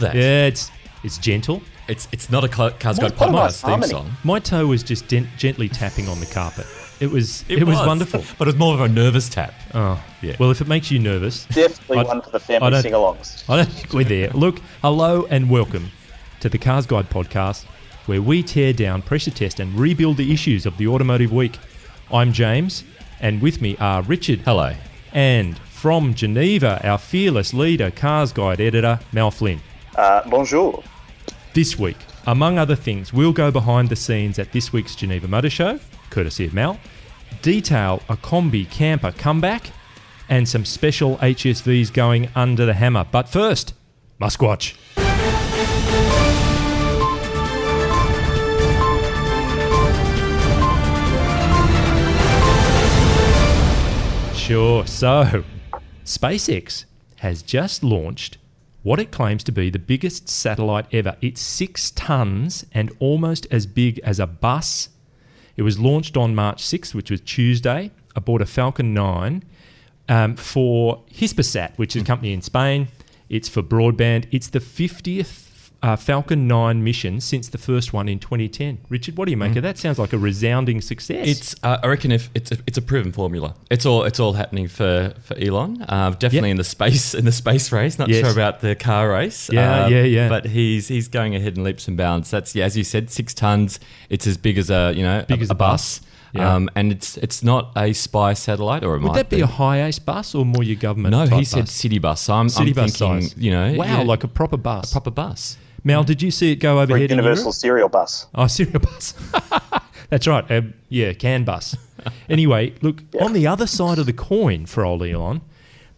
that. Yeah, it's gentle. It's not a CarsGuide podcast theme song. My toe was just gently tapping on the carpet. It was wonderful. But it was more of a nervous tap. Oh, yeah. Well, if it makes you nervous... Definitely one for the family sing-alongs. I don't think we're there. Look, hello and welcome to the CarsGuide podcast, where we tear down, pressure test and rebuild the issues of the automotive week. I'm James, and with me are Richard. Hello. And from Geneva, our fearless leader, CarsGuide editor, Mal Flynn. Bonjour. This week, among other things, we'll go behind the scenes at this week's Geneva Motor Show, courtesy of Mal, detail a Kombi camper comeback, and some special HSVs going under the hammer. But first, Musk Watch. Sure. So, SpaceX has just launched what it claims to be the biggest satellite ever. It's 6 tons and almost as big as a bus. It was launched on March 6th, which was Tuesday, aboard a Falcon 9 for Hispasat, which is a company in Spain. It's for broadband. It's the 50th Falcon 9 mission since the first one in 2010. Richard, what do you make of that? Sounds like a resounding success. It's I reckon if it's a proven formula. It's all happening for Elon. Definitely in the space race. Not sure about the car race. Yeah. But he's going ahead in leaps and bounds. That's as you said, 6 tons. It's as big as a bus. Yeah. And it's not a spy satellite, or it Would might that be a high-ace bus or more your government? No, type he said bus? city bus. So I'm City bus thinking, size. Like a proper bus. A proper bus. Mel, did you see it go overhead in Universal Europe? cereal bus. Oh, cereal bus. That's right. CAN bus. Anyway, look, on the other side of the coin for old Elon,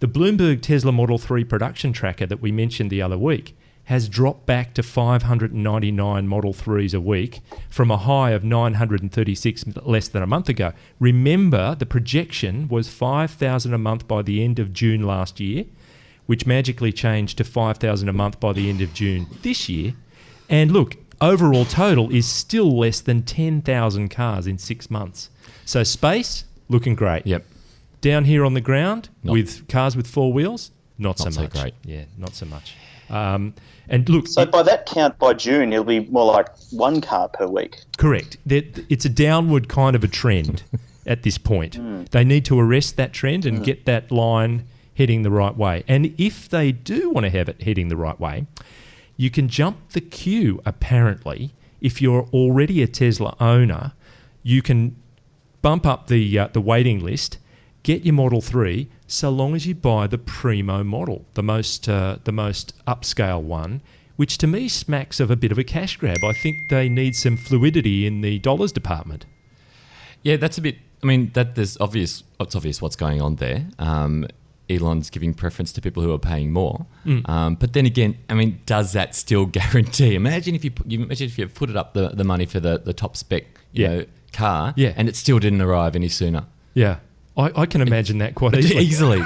the Bloomberg Tesla Model 3 production tracker that we mentioned the other week has dropped back to 599 Model 3s a week from a high of 936 less than a month ago. Remember, the projection was 5,000 a month by the end of June last year, which magically changed to 5,000 a month by the end of June this year. And look, overall total is still less than 10,000 cars in 6 months. So space, looking great. Yep. Down here on the ground with cars with 4 wheels, not so much. Great. Yeah, not so much. And look... So by that count, by June, it'll be more like 1 car per week. Correct. It's a downward kind of a trend at this point. They need to arrest that trend and get that line heading the right way. And if they do want to have it heading the right way, you can jump the queue, apparently. If you're already a Tesla owner, you can bump up the waiting list, get your Model 3, so long as you buy the Primo model, the most upscale one, which to me smacks of a bit of a cash grab. I think they need some fluidity in the dollars department. Yeah, that's a bit... I mean, it's obvious what's going on there. Elon's giving preference to people who are paying more. But then again, I mean, does that still guarantee? Imagine if you put it up the money for the top spec car, and it still didn't arrive any sooner. Yeah. I can imagine that quite easily.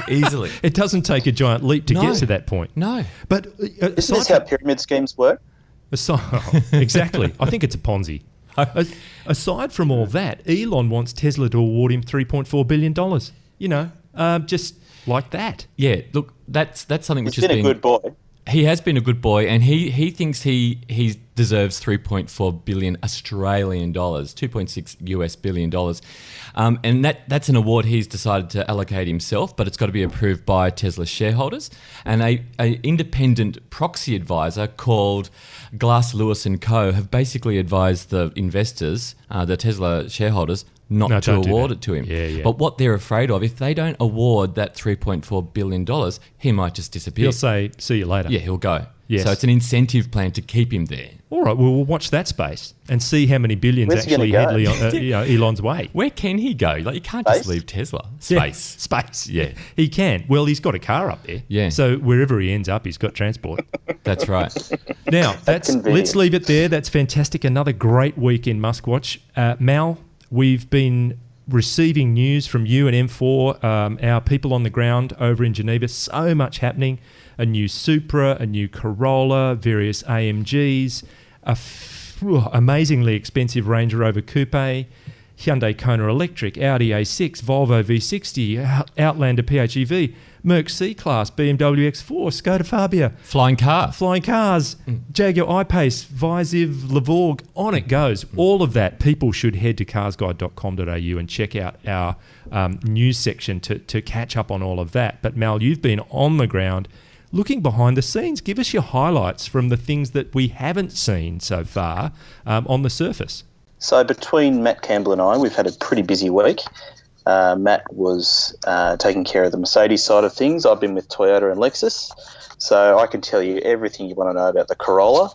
It doesn't take a giant leap to get to that point. No. But Isn't this how pyramid schemes work? Exactly. I think it's a Ponzi. Aside from all that, Elon wants Tesla to award him $3.4 billion. Just like that. Yeah, look, that's something which He's been a good boy. He has been a good boy, and he thinks he deserves 3.4 billion Australian dollars, 2.6 US billion dollars, and that's an award he's decided to allocate himself, but it's got to be approved by Tesla shareholders. And a independent proxy advisor called Glass Lewis and Co. have basically advised the investors, the Tesla shareholders, not to award it to him. Yeah. But what they're afraid of, if they don't award that $3.4 billion, he might just disappear. He'll say, see you later. Yeah, he'll go. Yes. So it's an incentive plan to keep him there. All right, well, we'll watch that space and see how many billions Where's he actually gonna head go? Elon's way. Where can he go? Like, you can't just leave Tesla. Space. Yeah, space. Yeah. He can. Well, he's got a car up there. Yeah. So wherever he ends up, he's got transport. That's right. Now, convenient. let's leave it there. That's fantastic. Another great week in Musk Watch. Mal, we've been receiving news from you and M4, our people on the ground over in Geneva. So much happening. A new Supra, a new Corolla, various AMGs, amazingly expensive Range Rover Coupe, Hyundai Kona Electric, Audi A6, Volvo V60, Outlander PHEV, Merc C-Class, BMW X4, Skoda Fabia. Flying cars. Jaguar I-Pace, Visiv, Levorg, on it goes. All of that, people should head to carsguide.com.au and check out our news section to catch up on all of that. But Mal, you've been on the ground looking behind the scenes. Give us your highlights from the things that we haven't seen so far on the surface. So between Matt Campbell and I, we've had a pretty busy week. Matt was taking care of the Mercedes side of things. I've been with Toyota and Lexus. So I can tell you everything you want to know about the Corolla.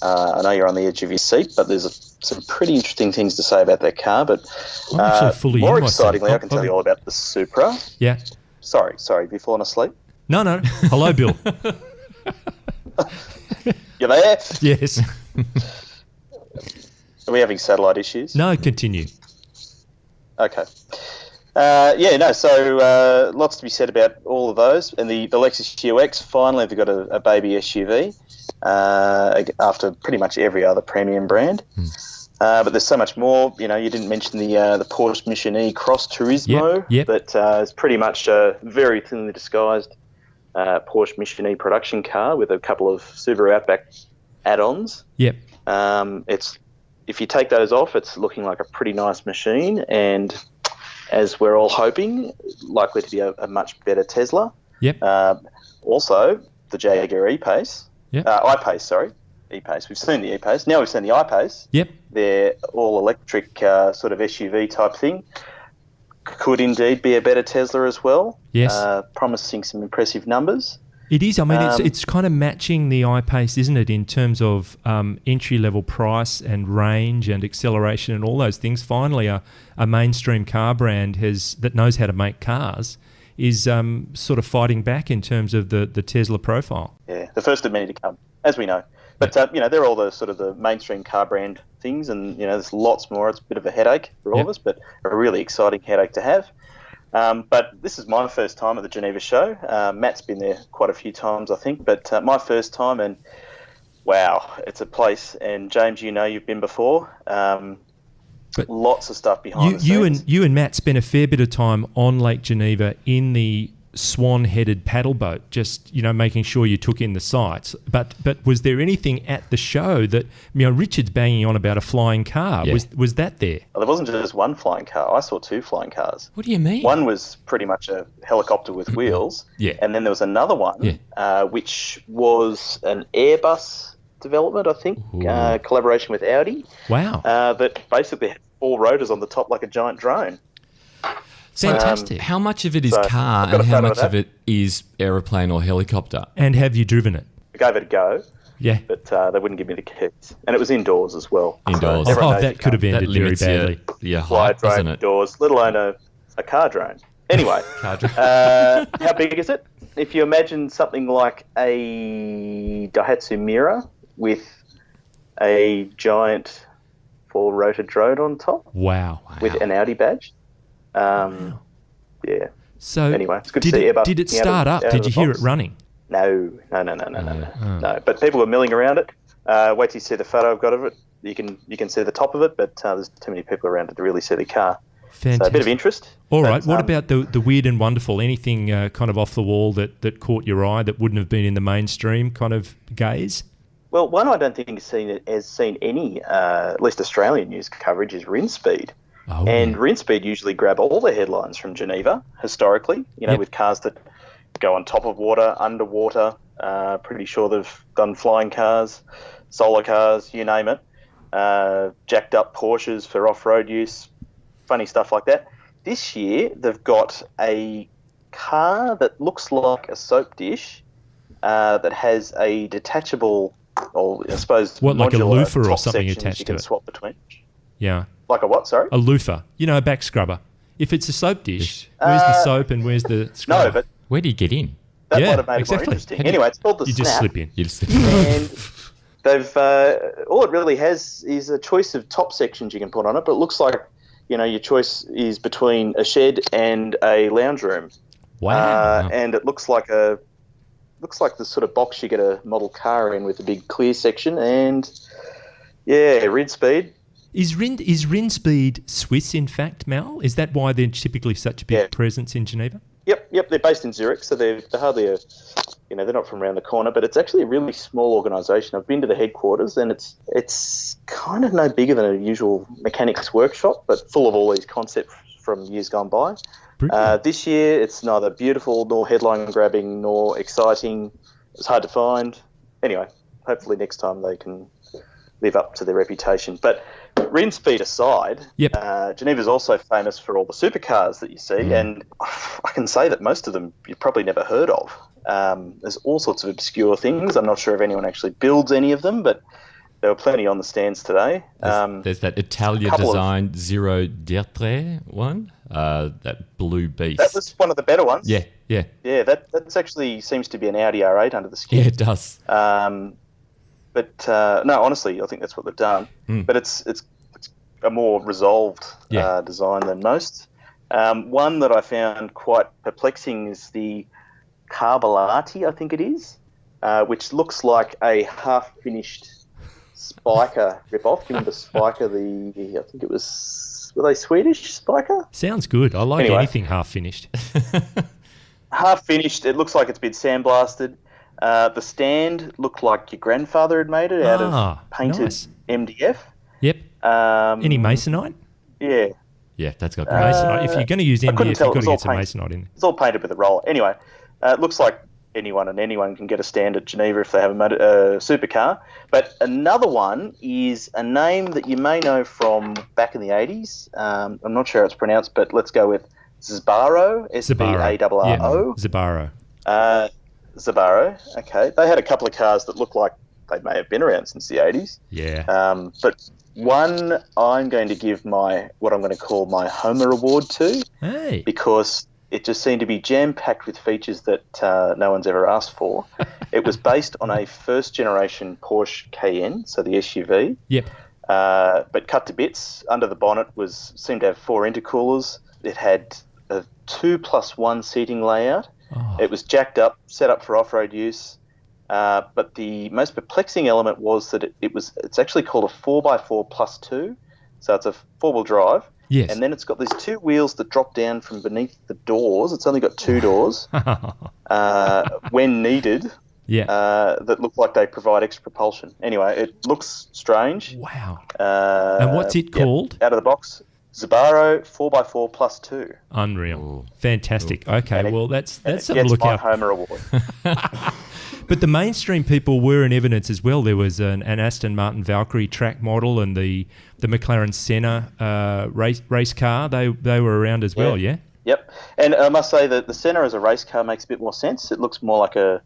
I know you're on the edge of your seat, but there's some pretty interesting things to say about that car. But I'm actually fully more in myself. excitingly, I can tell you all about the Supra. Yeah. Sorry, have you fallen asleep? No. Hello, Bill. You there? Yes. Are we having satellite issues? No, continue. Okay. So lots to be said about all of those. And the Lexus UX, finally they've got a baby SUV after pretty much every other premium brand. But there's so much more. You know, you didn't mention the Porsche Mission E Cross Turismo, Yep. but it's pretty much a very thinly disguised Porsche Mission E production car with a couple of Subaru Outback add-ons. Yep. If you take those off, it's looking like a pretty nice machine, and as we're all hoping, likely to be a much better Tesla. Yep. Also, the Jaguar E-Pace. Yep. I-Pace, sorry. E-Pace. We've seen the E-Pace. Now we've seen the I-Pace. Yep. They're all-electric sort of SUV type thing. Could indeed be a better Tesla as well. Yes. Promising some impressive numbers. It is. I mean, it's kind of matching the I-Pace, isn't it, in terms of entry-level price and range and acceleration and all those things. Finally, a mainstream car brand that knows how to make cars is sort of fighting back in terms of the Tesla profile. Yeah, the first of many to come, as we know. But, they're all the sort of the mainstream car brand things, and, there's lots more. It's a bit of a headache for all of us, but a really exciting headache to have. But this is my first time at the Geneva show. Matt's been there quite a few times, I think, but my first time, and wow, it's a place. And James, you've been before. But lots of stuff behind the scenes. You and Matt spent a fair bit of time on Lake Geneva in the swan-headed paddle boat, just making sure you took in the sights. But was there anything at the show that Richard's banging on about a flying car? Yeah. Was that there? Well, there wasn't just one flying car. I saw two flying cars. What do you mean? One was pretty much a helicopter with wheels. Yeah. And then there was another one, which was an Airbus development, I think, collaboration with Audi. Wow. That basically had 4 rotors on the top like a giant drone. Fantastic. How much of it is car and how much of it is aeroplane or helicopter? And have you driven it? I gave it a go. Yeah. But they wouldn't give me the keys. And it was indoors as well. Indoors. So that could have ended very badly. Yeah, height, doesn't it? Indoors, let alone a car drone. Anyway, how big is it? If you imagine something like a Daihatsu Mira with a giant 4-rotor drone on top. Wow. With an Audi badge. Yeah. So anyway, it's good to see Airbus. Did it start up? Did you hear it running? No. No. But people were milling around it. Wait till you see the photo I've got of it. You can see the top of it, but there's too many people around to really see the car. Fantastic. So a bit of interest. All right. What about the weird and wonderful? Anything kind of off the wall that caught your eye that wouldn't have been in the mainstream kind of gaze? Well, one I don't think has seen any, at least Australian news coverage, is Rinspeed. Rinspeed usually grab all the headlines from Geneva, historically, with cars that go on top of water, underwater. Pretty sure they've done flying cars, solar cars, you name it. Jacked up Porsches for off-road use, funny stuff like that. This year, they've got a car that looks like a soap dish that has a detachable, or I suppose, like a loofah or top something sections attached you to can it? swap between. Yeah. Like a what, sorry? A loofah. A back scrubber. If it's a soap dish, where's the soap and where's the scrubber? No, but where do you get in? That might have made it more interesting. Anyway, it's called the You Snap. just slip in. And they've all it really has is a choice of top sections you can put on it, but it looks like your choice is between a shed and a lounge room. Wow. And it looks like the sort of box you get a model car in with a big clear section. And Rinspeed. Is Rinspeed Swiss, in fact, Mal? Is that why they're typically such a big presence in Geneva? Yep. They're based in Zurich, so they're hardly they're not from around the corner, but it's actually a really small organisation. I've been to the headquarters, and it's kind of no bigger than a usual mechanics workshop, but full of all these concepts from years gone by. This year, it's neither beautiful nor headline-grabbing nor exciting. It's hard to find. Anyway, hopefully next time they can live up to their reputation. But Rinspeed aside, Geneva's also famous for all the supercars that you see, and I can say that most of them you've probably never heard of. There's all sorts of obscure things. I'm not sure if anyone actually builds any of them, but there were plenty on the stands today. There's that Italia-designed Zero Dietre one, that blue beast. That was one of the better ones. Yeah. Yeah, that's actually seems to be an Audi R8 under the skin. Yeah, it does. But no, honestly, I think that's what they've done. But it's a more resolved design than most. One that I found quite perplexing is the Carbolati, I think it is, which looks like a half-finished Spiker rip-off. Do you remember Spiker? I think it was, were they Swedish, Spiker? Sounds good. I like anything half-finished. Half-finished. It looks like it's been sandblasted. The stand looked like your grandfather had made it out of painted MDF. Yep. Any masonite? Yeah. Yeah, that's got masonite. If you're going to use MDF, you've got to get some masonite in. It's all painted with a roller. Anyway, it looks like anyone can get a stand at Geneva if they have a supercar. But another one is a name that you may know from back in the 80s. I'm not sure how it's pronounced, but let's go with Sbarro, S-B-A-R-R-O. Sbarro. Sbarro, okay. They had a couple of cars that look like they may have been around since the 80s. Yeah. But one I'm going to give what I'm going to call my Homer Award to. Hey. Because it just seemed to be jam-packed with features that no one's ever asked for. It was based on a first-generation Porsche Cayenne, so the SUV. Yep. But cut to bits. Under the bonnet seemed to have 4 intercoolers. It had a 2+1 seating layout. Oh. It was jacked up, set up for off-road use. But the most perplexing element was that it's actually called a 4x4+2. So it's a 4-wheel drive. Yes. And then it's got these 2 wheels that drop down from beneath the doors. It's only got 2 doors when needed. Yeah. That look like they provide extra propulsion. Anyway, it looks strange. Wow. And what's it called? Out of the box. Sbarro 4x4+2. Unreal. Ooh. Fantastic. Ooh. Okay, well, that's something to look out. Homer Award. But the mainstream people were in evidence as well. There was an Aston Martin Valkyrie track model and the McLaren Senna race car. They were around as well, yeah? Yep. And I must say that the Senna as a race car makes a bit more sense. It looks more like a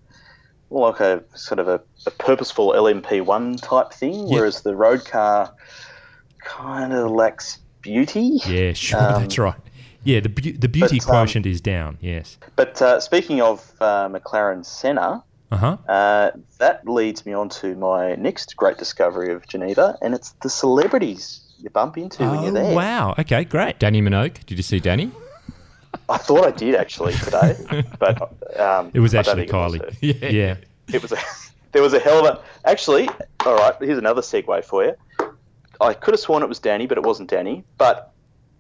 sort of a purposeful LMP1 type thing, whereas the road car kind of lacks beauty. Yeah, sure, that's right. Yeah, the beauty quotient is down, yes. But speaking of McLaren Senna, that leads me on to my next great discovery of Geneva, and it's the celebrities you bump into when you're there. Wow, okay, great. Danny Minogue, did you see Danny? I thought I did actually today, but it was actually Kylie. Yeah. There was a hell of a... Actually, all right, here's another segue for you. I could have sworn it was Danny, but it wasn't Danny. But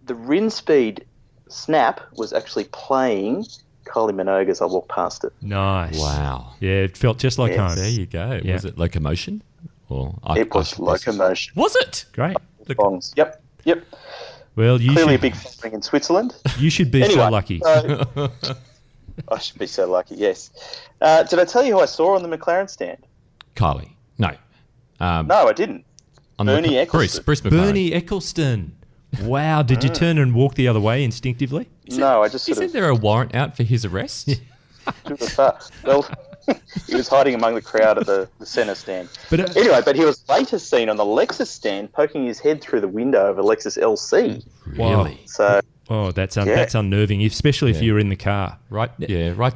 the Rinspeed Snap was actually playing Kylie Minogue as I walked past it. Nice. Wow. Yeah, it felt just like home. There you go. Yeah. Was it Locomotion? It was Locomotion. Was it? Great. Songs. Yep. Well, clearly a big following in Switzerland. You should be so lucky. I should be so lucky, yes. Did I tell you who I saw on the McLaren stand? Kylie. No. No, I didn't. Bernie Eccleston. Bruce McLaren. Bernie Eccleston. Wow, did you turn and walk the other way instinctively? No, I just Isn't there a warrant out for his arrest? Well, he was hiding among the crowd at the centre stand. But he was later seen on the Lexus stand poking his head through the window of a Lexus LC. Really? So... Oh, that's unnerving, especially if you're in the car. Right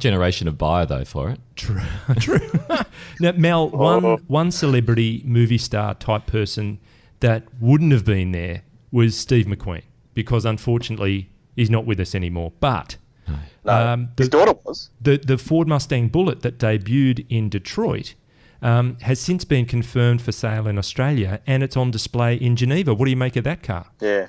generation of buyer, though, for it. True. Now, Mel, one celebrity movie star type person that wouldn't have been there was Steve McQueen, because unfortunately he's not with us anymore. But his daughter was. The Ford Mustang Bullitt that debuted in Detroit has since been confirmed for sale in Australia, and it's on display in Geneva. What do you make of that car? Yeah.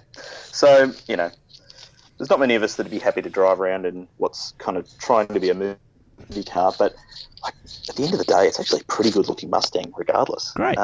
So, there's not many of us that would be happy to drive around in what's kind of trying to be a movie car, but at the end of the day, it's actually a pretty good-looking Mustang regardless. Great.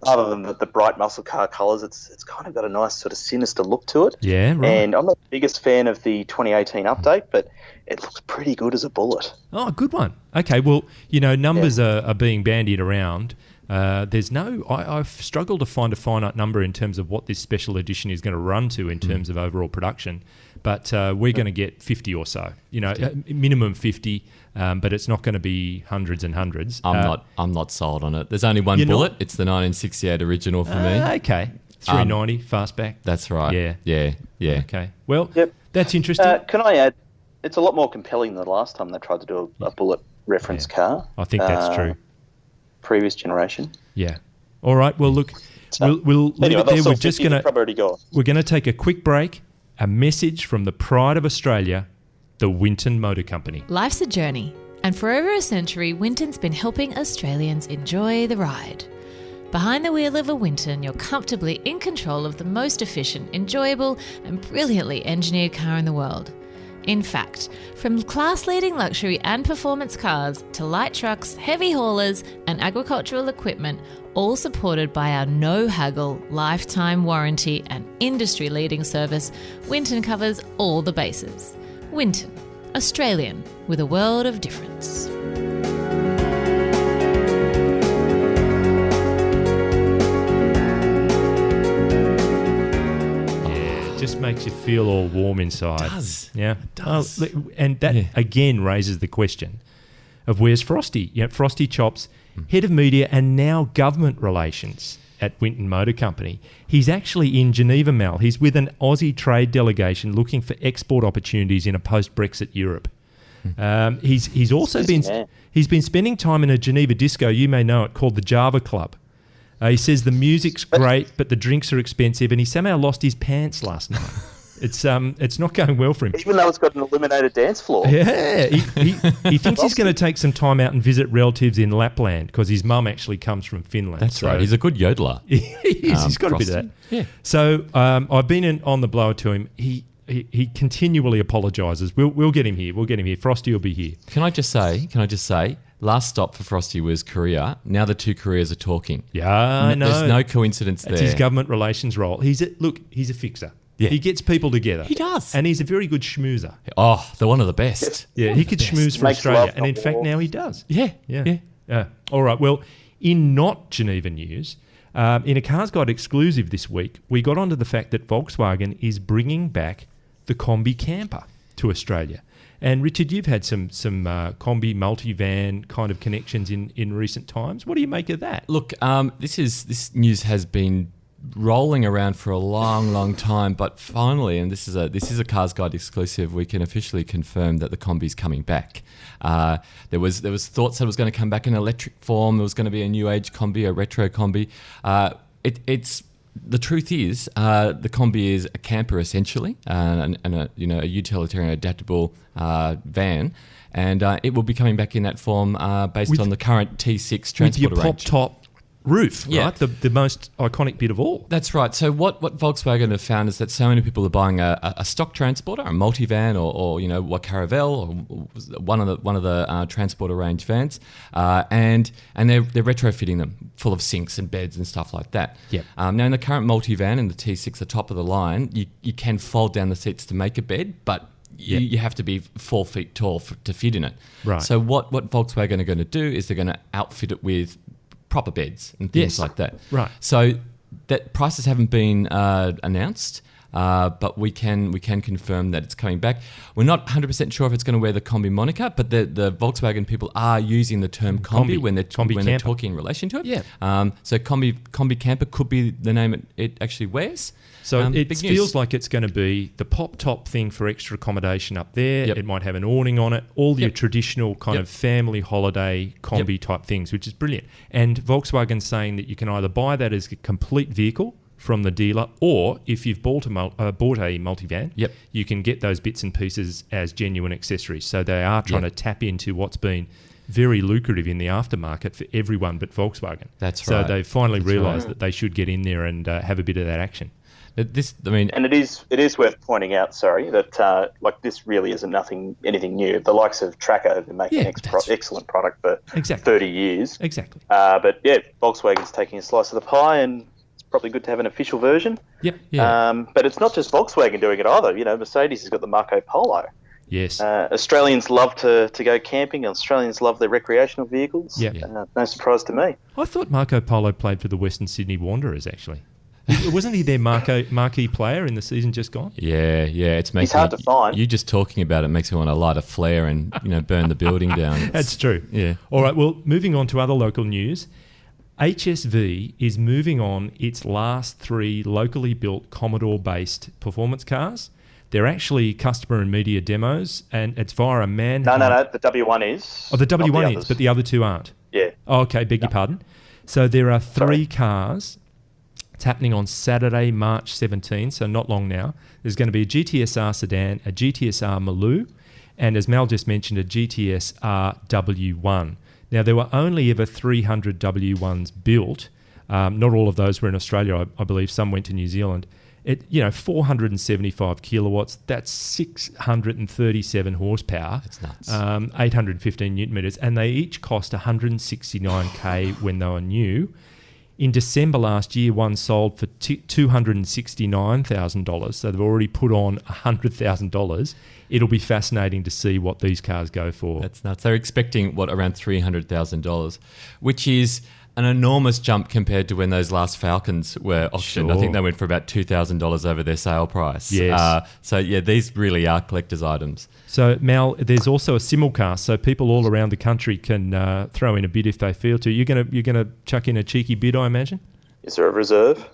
Other than the bright muscle car colours, it's kind of got a nice sort of sinister look to it. Yeah, right. And I'm not the biggest fan of the 2018 update, but it looks pretty good as a Bullitt. Oh, good one. Okay, well, numbers are being bandied around. I've struggled to find a finite number in terms of what this special edition is going to run to in terms of overall production. But we're going to get 50 or so, minimum 50, but it's not going to be hundreds and hundreds. I'm not sold on it. There's only one Bullitt. It's the 1968 original for me. Okay. 390 fastback. That's right. Yeah. Okay. Well, that's interesting. Can I add, it's a lot more compelling than the last time they tried to do a Bullitt reference car. I think that's true. Previous generation. Yeah. All right. Well, look, we'll leave it there. We're going to take a quick break. A message from the pride of Australia, the Winton Motor Company. Life's a journey, and for over a century, Winton's been helping Australians enjoy the ride. Behind the wheel of a Winton, you're comfortably in control of the most efficient, enjoyable, and brilliantly engineered car in the world. In fact, from class-leading luxury and performance cars to light trucks, heavy haulers, and agricultural equipment, all supported by our no-haggle lifetime warranty and industry-leading service, Winton covers all the bases. Winton, Australian with a world of difference. Just makes you feel all warm inside. It does. Yeah. It does. And that again raises the question of where's Frosty? Frosty Chops, head of media and now government relations at Winton Motor Company. He's actually in Geneva, Mel. He's with an Aussie trade delegation looking for export opportunities in a post-Brexit Europe. He's also been spending time in a Geneva disco, you may know it, called the Java Club. He says the music's great, but the drinks are expensive, and he somehow lost his pants last night. It's not going well for him. Even though it's got an illuminated dance floor. Yeah, he thinks he's going to take some time out and visit relatives in Lapland because his mum actually comes from Finland. That's right. He's a good yodeler. He is. He's got a bit of that. Yeah. So I've been on the blower to him. He continually apologises. We'll get him here. Frosty will be here. Can I just say? Last stop for Frosty was Korea. Now the two Koreas are talking. Yeah, I know. There's no coincidence there. That's his government relations role. He's a fixer. Yeah. He gets people together. He does. And he's a very good schmoozer. Oh, they're one of the best. Yeah, he could schmooze for Australia. And in fact, now he does. Yeah. All right. Well, in not Geneva news, in a CarsGuide exclusive this week, we got onto the fact that Volkswagen is bringing back the Kombi camper to Australia. And Richard, you've had some Kombi multivan kind of connections in recent times. What do you make of that? Look, this news has been rolling around for a long time, but finally, and this is a CarsGuide exclusive, we can officially confirm that the Kombi's coming back. There was thoughts that it was going to come back in electric form. There was going to be a new age Kombi, a retro Kombi. The truth is, the Kombi is a camper essentially, and a utilitarian, adaptable van, and it will be coming back in that form based on the current T6 transporter with your range. pop-top roof, right? The most iconic bit of all. That's right. So what Volkswagen have found is that so many people are buying a stock transporter, a multivan, or a Caravelle, or one of the transporter range vans, and they're retrofitting them full of sinks and beds and stuff like that. Yep. Now in the current multivan and the T6, the top of the line, you can fold down the seats to make a bed, but you have to be 4 feet tall to fit in it. Right. So what Volkswagen are going to do is they're going to outfit it with proper beds and things like that. Right. So that prices haven't been announced, but we can confirm that it's coming back. We're not 100% sure if it's going to wear the Kombi moniker, but the Volkswagen people are using the term Kombi when they're talking in relation to it. Yeah. So Kombi camper could be the name it actually wears. So it feels like it's going to be the pop-top thing for extra accommodation up there. Yep. It might have an awning on it, all your traditional kind of family holiday Kombi type things, which is brilliant. And Volkswagen's saying that you can either buy that as a complete vehicle from the dealer, or if you've bought a multivan, you can get those bits and pieces as genuine accessories. So they are trying to tap into what's been very lucrative in the aftermarket for everyone but Volkswagen. That's So right. they finally realised that they should get in there and have a bit of that action. And it is worth pointing out, that this really isn't anything new. The likes of Tracker have been making excellent product for 30 years. Exactly. But yeah, Volkswagen's taking a slice of the pie, and it's probably good to have an official version. Yep. Yeah. But it's not just Volkswagen doing it either. Mercedes has got the Marco Polo. Yes. Australians love to go camping. Australians love their recreational vehicles. Yep. No surprise to me. I thought Marco Polo played for the Western Sydney Wanderers, actually. Wasn't he their marquee player in the season just gone? Yeah. He's hard to find. You just talking about it makes me want to light a flare and burn the building down. That's true. Yeah. All right. Well, moving on to other local news. HSV is moving on its last 3 locally built Commodore-based performance cars. They're actually customer and media demos, and it's via a man. No. The W1 is. Oh, the W1 is, but the other 2 aren't. Yeah. Oh, okay. Beg your pardon. So there are 3 cars. It's happening on Saturday, March 17, so not long now. There's going to be a GTSR sedan, a GTSR Maloo, and as Mal just mentioned, a GTSR W1. Now, there were only ever 300 W1s built. Not all of those were in Australia, I believe. Some went to New Zealand. 475 kilowatts. That's 637 horsepower. That's nuts. 815 newton meters, and they each cost 169K when they were new. In December last year, one sold for $269,000, so they've already put on $100,000. It'll be fascinating to see what these cars go for. That's nuts. They're expecting, around $300,000, which is an enormous jump compared to when those last Falcons were auctioned. Sure. I think they went for about $2,000 over their sale price. Yes. These really are collector's items. So, Mal, there's also a simulcast, so people all around the country can throw in a bid if they feel to. You're gonna chuck in a cheeky bid, I imagine? Is there a reserve?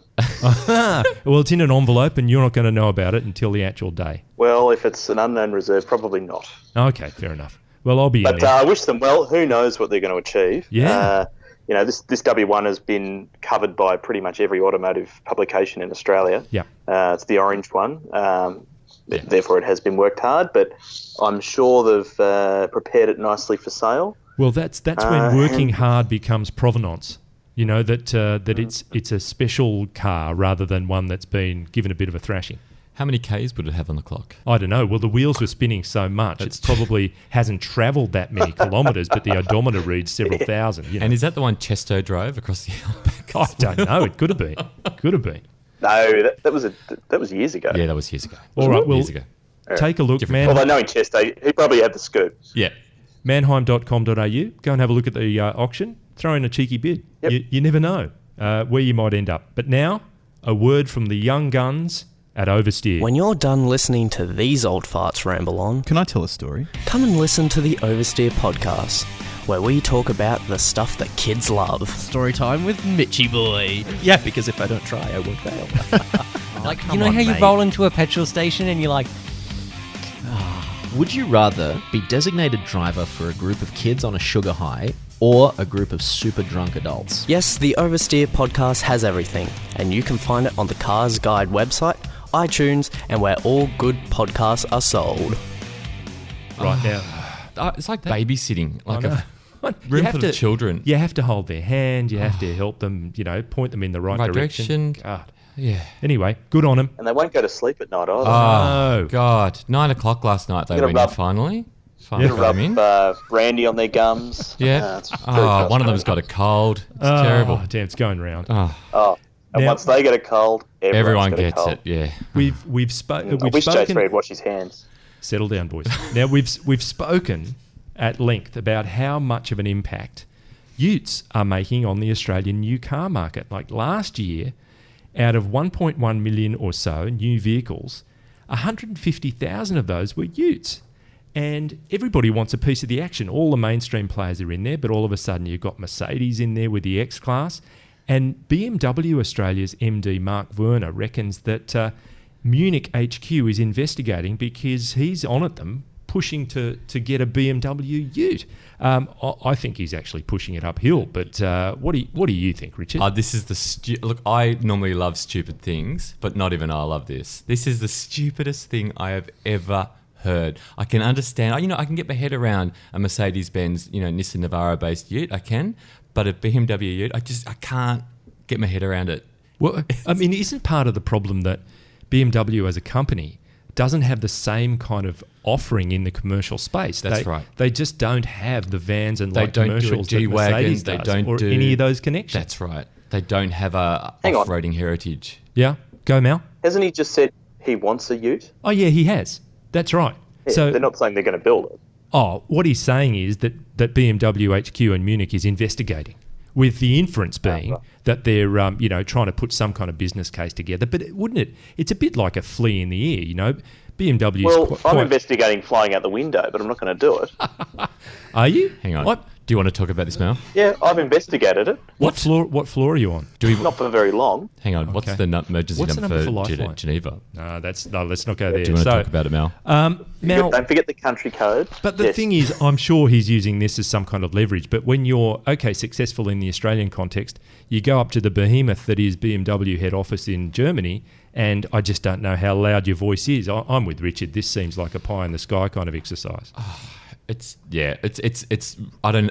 Well, it's in an envelope, and you're not going to know about it until the actual day. Well, if it's an unknown reserve, probably not. Okay, fair enough. Well, I'll be in But there. I wish them well. Who knows what they're going to achieve? Yeah. This W1 has been covered by pretty much every automotive publication in Australia. Yeah. It's the orange one. Therefore, it has been worked hard, but I'm sure they've prepared it nicely for sale. Well, that's when working hard becomes provenance. That it's a special car rather than one that's been given a bit of a thrashing. How many Ks would it have on the clock? I don't know. Well, the wheels were spinning so much, it probably hasn't travelled that many kilometres, but the odometer reads several thousand. And is that the one Chesto drove across the outback? I don't know. It could have been. No, that was years ago. Yeah, that was years ago. All right, well, years ago. take a look, man. Although knowing Chesto, he probably had the scoop. Yeah. Manheim.com.au. Go and have a look at the auction. Throw in a cheeky bid. Yep. You never know where you might end up. But now, a word from the young guns at Oversteer. When you're done listening to these old farts ramble on, Can I tell a story? come and listen to the Oversteer podcast, where we talk about the stuff that kids love. Story time with Mitchy Boy. Yeah, because if I don't try, I won't fail. Like, come you know on, how you mate. roll into a petrol station and you're like, Would you rather be designated driver for a group of kids on a sugar high or a group of super drunk adults? Yes, the Oversteer podcast has everything, and you can find it on the CarsGuide website, iTunes, and where all good podcasts are sold. Right now. It's like babysitting, like I know. a room full of children. You have to hold their hand. You have to help them, point them in the right direction. God. Yeah. Anyway, good on them. And they won't go to sleep at night either. Oh, No. God. 9 o'clock last night they Gonna went rub- in finally. Gonna Finally got them in. rub brandy on their gums. Yeah. It's very One of them's frustrating. got a cold. It's terrible. Damn, it's going round. Oh, and Now- once they get a cold, Everyone got a gets cold. it, yeah. We've I spoken. wish Chase Reed washed his hands. Settle down, boys. Now we've spoken at length about how much of an impact utes are making on the Australian new car market. Like last year, out of 1.1 million or so new vehicles, 150,000 of those were utes. And everybody wants a piece of the action. All the mainstream players are in there, but all of a sudden you've got Mercedes in there with the X-Class. And BMW Australia's MD Mark Werner reckons that Munich HQ is investigating because he's on at them, pushing to get a BMW ute. I think he's actually pushing it uphill, but what do you think, Richard? This is the look. I normally love stupid things, but not even I love this. This is the stupidest thing I have ever heard. I can understand. I can get my head around a Mercedes-Benz, Nissan Navara-based ute. I can, but a BMW ute, I can't get my head around it. Well, I mean, isn't part of the problem that BMW as a company doesn't have the same kind of offering in the commercial space? That's right. They just don't have the vans and They light don't do a commercials that G-Wagon. Mercedes They does, don't or do any of those connections. That's right. They don't have a Hang on. off-roading heritage. Yeah, go Mal. Hasn't he just said he wants a ute? Oh yeah, he has. That's right. Yeah, So they're not saying they're going to build it. what he's saying is that BMW HQ in Munich is investigating, with the inference being that they're trying to put some kind of business case together. But it's a bit like a flea in the ear, BMW's Well, I'm quite... investigating flying out the window, but I'm not going to do it. Are you? Hang on. What? Do you want to talk about this, Mel? Yeah, I've investigated it. What floor are you on? Not for very long. Hang on. What's the emergency What's the number number for for Lifeline? Geneva? No, let's not go there. Do you want to talk about it, Mel? Mel, Don't forget the country code. but the thing is, I'm sure he's using this as some kind of leverage. But when you're successful in the Australian context, you go up to the behemoth that is BMW head office in Germany, and I just don't know how loud your voice is. I'm with Richard. This seems like a pie in the sky kind of exercise. I don't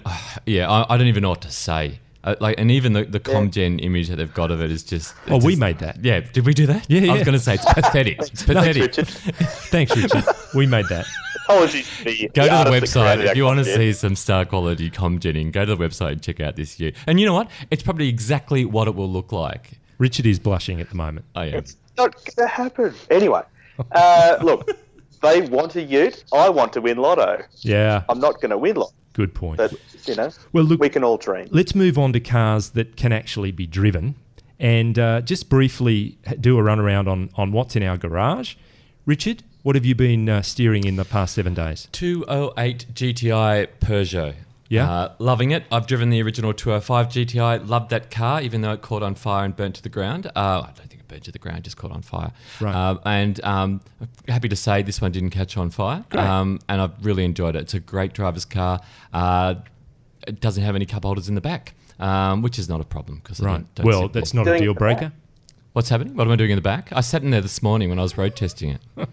even know what to say. And even the ComGen image that they've got of it is just. We made that. Yeah, did we do that? Yeah. I was going to say it's pathetic. It's pathetic. Richard. Thanks, Richard. We made that. Apologies for the Go to the artist that website created if you that want to content. see some star quality ComGenning. Go to the website and check out this ute. And you know what? It's probably exactly what it will look like. Richard is blushing at the moment. I am. It's not going to happen. Anyway, look, they want a ute. I want to win lotto. Yeah, I'm not going to win lotto. good point. But, Well, look, we can all dream. let's move on to cars that can actually be driven, and just briefly do a run around on what's in our garage. Richard, what have you been steering in the past 7 days? 208 GTI Peugeot. Yeah. Loving it. I've driven the original 205 GTI. Loved that car, even though it caught on fire and burnt to the ground. I don't think it burnt to the ground, just caught on fire. Right. And happy to say this one didn't catch on fire. Great. And I've really enjoyed it. It's a great driver's car. It doesn't have any cup holders in the back, which is not a problem. Cause Right. I don't Well, sit that's well. not a Doing deal the breaker. back. What's happening? What am I doing in the back? I sat in there this morning when I was road testing it.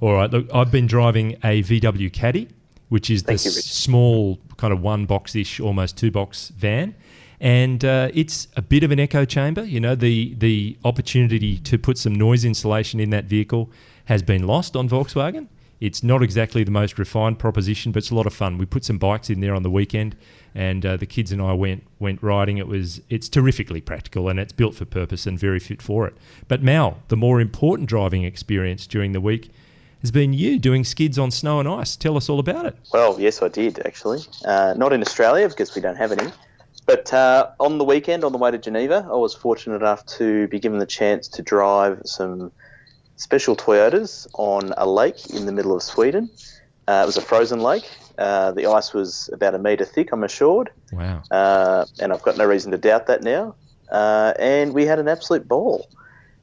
All right. Look, I've been driving a VW Caddy, which is Thank this you, Richard. small kind of one box-ish, almost two box van. And it's a bit of an echo chamber. The opportunity to put some noise insulation in that vehicle has been lost on Volkswagen. It's not exactly the most refined proposition, but it's a lot of fun. We put some bikes in there on the weekend, and the kids and I went riding. It's terrifically practical, and it's built for purpose and very fit for it. But Mal, the more important driving experience during the week has been you doing skids on snow and ice. Tell us all about it. Well, yes, I did, actually. Not in Australia, because we don't have any. But on the weekend, on the way to Geneva, I was fortunate enough to be given the chance to drive some special Toyotas on a lake in the middle of Sweden. It was a frozen lake. The ice was about a metre thick, I'm assured. Wow. And I've got no reason to doubt that now. And we had an absolute ball.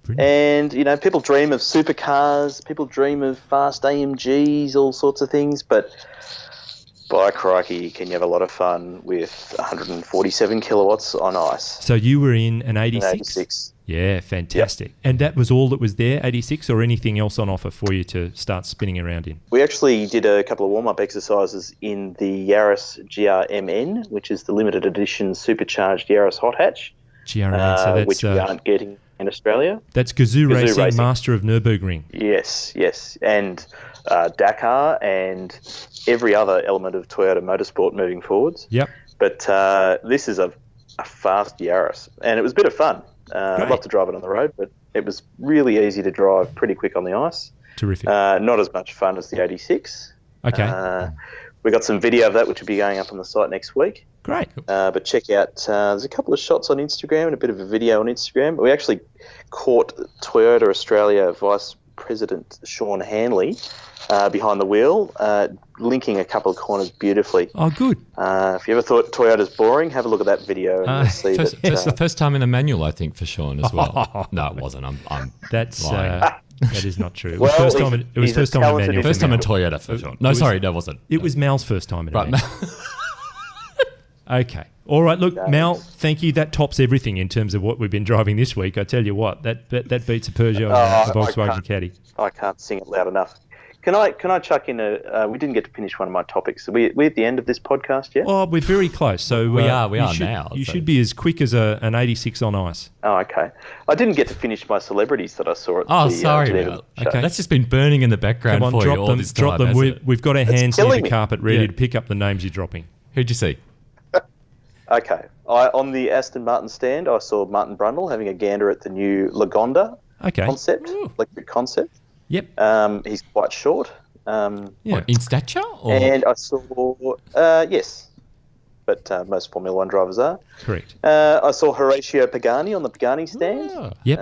Brilliant. And, people dream of supercars, people dream of fast AMGs, all sorts of things, but by crikey, can you have a lot of fun with 147 kilowatts on ice. So you were in an 86? 86. Yeah, fantastic. Yep. And that was all that was there, 86, or anything else on offer for you to start spinning around in? We actually did a couple of warm-up exercises in the Yaris GRMN, which is the limited edition supercharged Yaris hot hatch, GRMN, so that's, which we aren't getting in Australia. That's Gazoo Racing, master of Nürburgring. Yes. And Dakar and every other element of Toyota motorsport moving forwards. Yep. But this is a fast Yaris, and it was a bit of fun. I'd love to drive it on the road, but it was really easy to drive, pretty quick on the ice. Terrific. Not as much fun as the 86. Okay. We got some video of that, which will be going up on the site next week. Great. But check out, there's a couple of shots on Instagram and a bit of a video on Instagram. We actually caught Toyota Australia Vice President Sean Hanley behind the wheel, linking a couple of corners beautifully. Oh, good. If you ever thought Toyota's boring, have a look at that video and you'll see that. It's the first time in a manual, I think, for Sean as well. No, it wasn't. I'm That's lying. that is not true. It was first time. It was he's a first time in a talented manual. First time in for Mal. Toyota for Sean. No, sorry, no, it wasn't. It was Mal's first time in a Right. manual. Okay. All right. Look, Mal, thank you. That tops everything in terms of what we've been driving this week. I tell you what, that beats a Peugeot and a Volkswagen Caddy. I can't sing it loud enough. Can I chuck in we didn't get to finish one of my topics. Are we at the end of this podcast yet? Oh, we're very close. So we are should, now. You so. should be as quick as an 86 on ice. Oh, okay. I didn't get to finish my celebrities that I saw at Oh, the sorry. Geneva show. Okay. That's just been burning in the background Come on, for you drop all them. this time. Drop them. hasn't it? We've got our hands near killing the me. carpet ready Yeah. to pick up the names you're dropping. Who'd you see? Okay. On the Aston Martin stand, I saw Martin Brundle having a gander at the new Lagonda Okay. concept, electric concept. Yep. He's quite short. Yeah. What, in stature? Or? And I saw, yes, but most Formula One drivers are. Correct. I saw Horatio Pagani on the Pagani stand. Oh. Yep.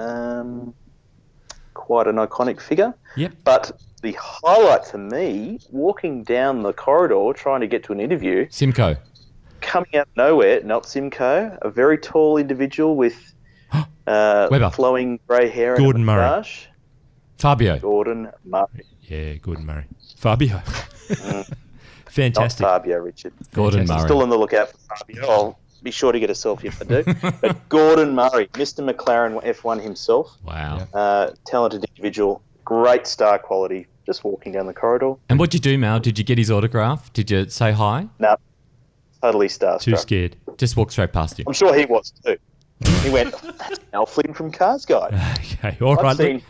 Quite an iconic figure. Yep. But the highlight for me, walking down the corridor trying to get to an interview, Simcoe. coming out of nowhere, not Simcoe, a very tall individual with Webber. flowing grey hair Gordon and a Murray. moustache. Fabio. Gordon Murray. Yeah, Gordon Murray. Fabio. Not Fantastic. Fabio, Richard. Gordon Fantastic. Murray. Still on the lookout for Fabio. I'll be sure to get a selfie if I do. But Gordon Murray, Mr. McLaren F1 himself, Wow. talented individual, great star quality, just walking down the corridor. And what'd you do, Mal? Did you get his autograph? Did you say hi? No, totally starstruck. Too scared. Just walk straight past you. I'm sure he was too. He went, that's Mal Flynn from CarsGuide. Okay. All I've right. seen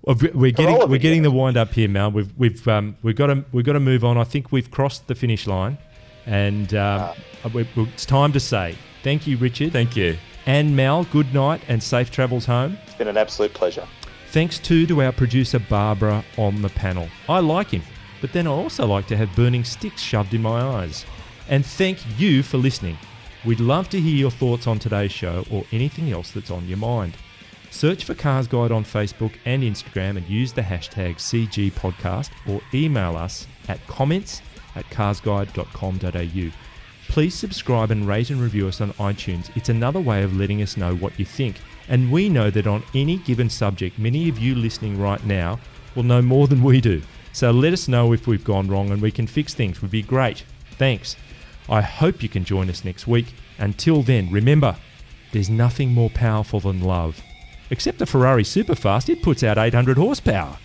Look, his we're Corolla getting video. the wind up here, Mal. We've got to move on. I think we've crossed the finish line, and it's time to say thank you, Richard. Thank you. And Mal, good night and safe travels home. It's been an absolute pleasure. Thanks too to our producer Barbara on the panel. I like him, but then I also like to have burning sticks shoved in my eyes. And thank you for listening. We'd love to hear your thoughts on today's show or anything else that's on your mind. Search for Cars Guide on Facebook and Instagram and use the hashtag CGPodcast or email us at comments@carsguide.com.au. Please subscribe and rate and review us on iTunes. It's another way of letting us know what you think. And we know that on any given subject, many of you listening right now will know more than we do. So let us know if we've gone wrong and we can fix things. Would be great. Thanks. I hope you can join us next week. Until then, remember, there's nothing more powerful than love. Except a Ferrari Superfast, it puts out 800 horsepower.